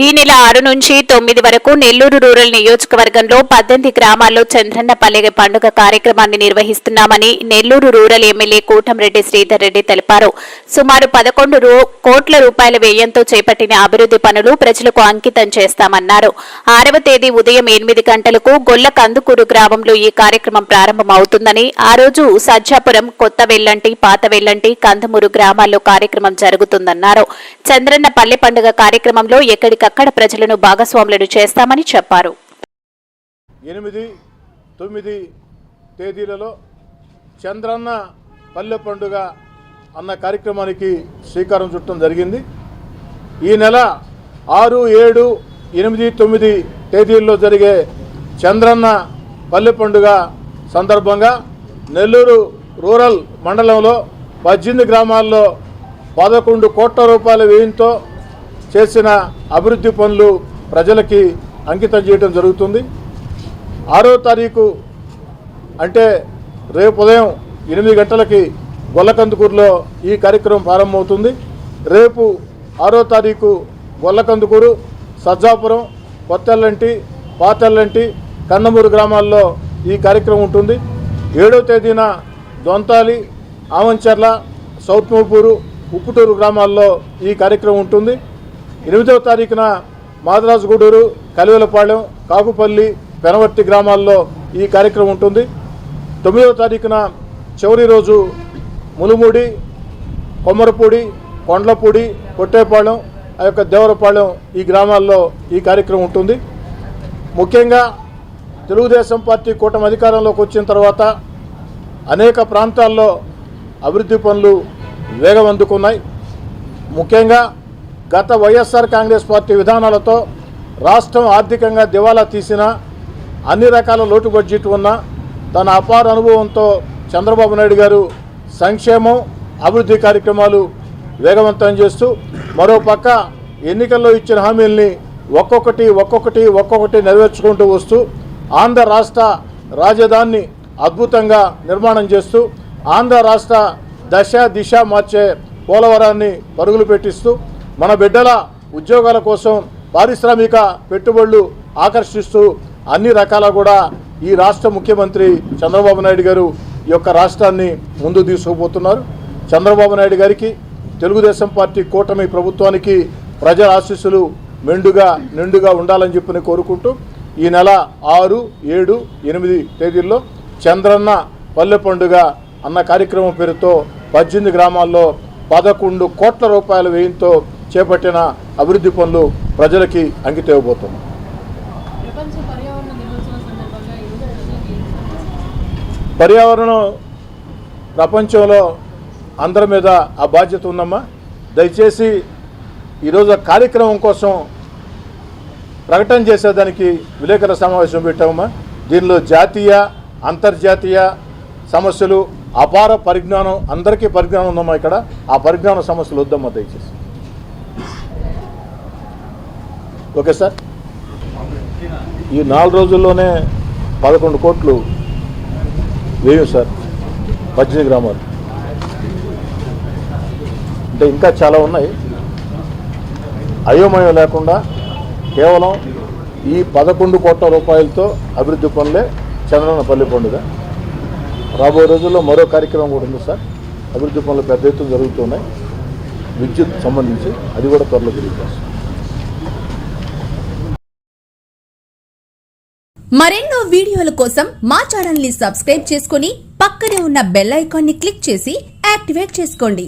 ఈ నెల 6 నుంచి 9 వరకు నెల్లూరు రూరల్ నియోజకవర్గంలో 18 గ్రామాల్లో చంద్రన్నపల్లె పండుగ కార్యక్రమాన్ని నిర్వహిస్తున్నామని నెల్లూరు రూరల్ ఎమ్మెల్యే కోటంరెడ్డి శ్రీధర్ రెడ్డి తెలిపారు. సుమారు 11 కోట్ల రూపాయల వ్యయంతో చేపట్టిన అభివృద్ధి పనులు ప్రజలకు అంకితం చేస్తామన్నారు. 6వ తేదీ ఉదయం 8 గంటలకు గొల్ల కందుకూరు గ్రామంలో ఈ కార్యక్రమం ప్రారంభమవుతుందని, ఆ రోజు సజ్జాపురం, కొత్త వెల్లంటి, పాత వెల్లంటి, కందమూరు గ్రామాల్లో కార్యక్రమం జరుగుతుందన్నారు. చంద్రన్నపల్లె పండుగ కార్యక్రమంలో ఎక్కడికక్కడ ప్రజలను భాగస్వాములను చేస్తామని చెప్పారు. 8, 9 తేదీలలో చంద్రన్న పల్లె పండుగ అన్న కార్యక్రమానికి శ్రీకారం చుట్టడం జరిగింది. ఈ నెల 6, 7, 8, 9 తేదీల్లో జరిగే చంద్రన్న పల్లె పండుగ సందర్భంగా నెల్లూరు రూరల్ మండలంలో 18 గ్రామాల్లో 11 కోట్ల రూపాయల వ్యయంతో చేసిన అభివృద్ధి పనులు ప్రజలకి అంకితం చేయడం జరుగుతుంది. 6వ తారీఖు అంటే రేపు ఉదయం 8 గంటలకి గొల్లకందుకూరులో ఈ కార్యక్రమం ప్రారంభమవుతుంది. రేపు 6వ తారీఖు గొల్లకందుకూరు, సజ్జాపురం, కొత్తెల్లంటి, పాతెల్లంటి, కందమూరు గ్రామాల్లో ఈ కార్యక్రమం ఉంటుంది. 7వ తేదీన దొంతాలి, ఆమంచర్ల, సౌత్ మూపూరు, ఉప్పుటూరు గ్రామాల్లో ఈ కార్యక్రమం ఉంటుంది. 8వ తారీఖున మాదరాజుగూడూరు, కలివెలపాళెం, కాకుపల్లి, పెనవర్తి గ్రామాల్లో ఈ కార్యక్రమం ఉంటుంది. 9వ తారీఖున చివరి రోజు ములుమూడి, కొమ్మరపూడి, కొండ్లపూడి, కొట్టేపాళెం, ఆ యొక్క దేవరపాళెం ఈ గ్రామాల్లో ఈ కార్యక్రమం ఉంటుంది. ముఖ్యంగా తెలుగుదేశం పార్టీ కూటమి అధికారంలోకి వచ్చిన తర్వాత అనేక ప్రాంతాల్లో అభివృద్ధి పనులు వేగం అందుకున్నాయి. ముఖ్యంగా గత వైఎస్ఆర్ కాంగ్రెస్ పార్టీ విధానాలతో రాష్ట్రం ఆర్థికంగా దివాలా తీసిన, అన్ని రకాల లోటు బడ్జెట్ ఉన్న తన అపార అనుభవంతో చంద్రబాబు నాయుడు గారు సంక్షేమం, అభివృద్ధి కార్యక్రమాలు వేగవంతం చేస్తూ, మరోపక్క ఎన్నికల్లో ఇచ్చిన హామీల్ని ఒక్కొక్కటి నెరవేర్చుకుంటూ వస్తూ ఆంధ్ర రాష్ట్ర రాజధానిని అద్భుతంగా నిర్మాణం చేస్తూ ఆంధ్ర రాష్ట్ర దశ దిశ మార్చే పోలవరాన్ని పరుగులు పెట్టిస్తూ మన బిడ్డల ఉద్యోగాల కోసం పారిశ్రామిక పెట్టుబడులు ఆకర్షిస్తూ అన్ని రకాల కూడా ఈ రాష్ట్ర ముఖ్యమంత్రి చంద్రబాబు నాయుడు గారు ఈ యొక్క రాష్ట్రాన్ని ముందు తీసుకుపోతున్నారు. చంద్రబాబు నాయుడు గారికి, తెలుగుదేశం పార్టీ కూటమి ప్రభుత్వానికి ప్రజల ఆశీస్సులు నిండుగా ఉండాలని చెప్పి కోరుకుంటూ ఈ నెల 6, 7, 8 తేదీల్లో చంద్రన్న పల్లె పండుగ అన్న కార్యక్రమం పేరుతో 18 గ్రామాల్లో 11 కోట్ల రూపాయల వ్యయంతో చేపట్టిన అభివృద్ధి పనులు ప్రజలకి అంకితం ఇవ్వబోతున్నాం. పర్యావరణం ప్రపంచంలో అందరి మీద ఆ బాధ్యత ఉందమ్మా. దయచేసి ఈరోజు కార్యక్రమం కోసం ప్రకటన చేసేదానికి విలేకరుల సమావేశం పెట్టామమ్మా. దీనిలో జాతీయ, అంతర్జాతీయ సమస్యలు, అపార పరిజ్ఞానం, అందరికీ పరిజ్ఞానం ఉందమ్మా. ఇక్కడ ఆ పరిజ్ఞాన సమస్యలు వద్దమ్మా దయచేసి. ఓకే సార్, ఈ 4 రోజుల్లోనే 11 కోట్లు వ్యయం సార్ 18 గ్రామాలు. అంటే ఇంకా చాలా ఉన్నాయి. అయోమయం లేకుండా కేవలం ఈ 11 కోట్ల రూపాయలతో అభివృద్ధి పనులే చంద్రన్న పల్లె పండుగ. రాబోయే రోజుల్లో మరో కార్యక్రమం కూడా ఉంది సార్. అభివృద్ధి పనులు పెద్ద ఎత్తున జరుగుతున్నాయి. విద్యుత్ సంబంధించి అది కూడా త్వరలో తెలియజేస్తాం. మరెన్నో వీడియోల కోసం మా ఛానల్ ని సబ్స్క్రైబ్ చేసుకుని పక్కనే ఉన్న బెల్ ఐకాన్ ని క్లిక్ చేసి యాక్టివేట్ చేసుకోండి.